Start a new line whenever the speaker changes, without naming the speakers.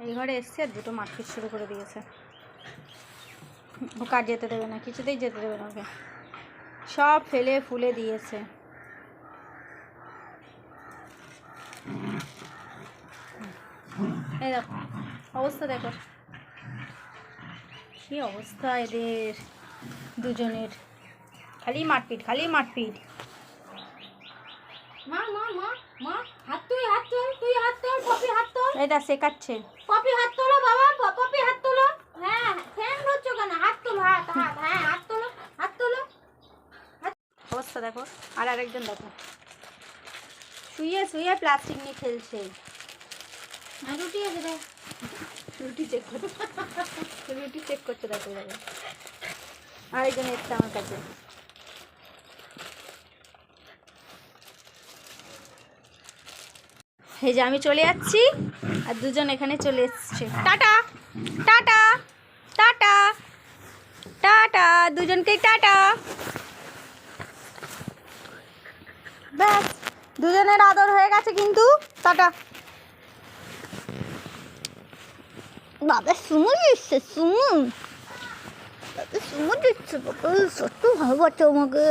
এই ঘরে এসছে আর দুটো মারপিট শুরু করে দিয়েছে। ও কার যেতে দেবে না, কিছুতেই যেতে দেবে না ওকে, সব ফেলে ফুলে দিয়েছে। এই দেখো অবস্থা, দেখো কি অবস্থা এদের দুজনের, খালি মারপিট খালি মারপিট।
মা মা মা মা হাত তুই হাত তোল, তুই হাত তোল, পপি হাত তোল।
এটা শেখাচ্ছে,
পপি হাত তোলো বাবা, পপি হাত তোলো। হ্যাঁ ফ্যান ধরছো কেন? হাত তোলো, হাত হাত, হ্যাঁ হাত তোলো, হাত তোলো।
অবস্থা দেখো। আর আরেকজন দেখো শুয়ে শুয়ে প্লাস্টিক নিয়ে খেলছে।
রুটি আছে রে,
রুটি চেক করছে, রুটি চেক করছে দেখো দেখো। আরেকজন এসছে আমার কাছে, এই যে আমি চলে যাচ্ছি আর দুজন এখানে চলে এসছে। টাটা টাটা টাটা টাটা, দুজনকেই টাটা। ব্যাস দুজনের আদর হয়ে গেছে কিন্তু। টাটা। বাবা সুমু দিচ্ছে, সুমু, বাবা সুমু দিচ্ছে, বাবা সত্যি ভালোবাসে আমাকে।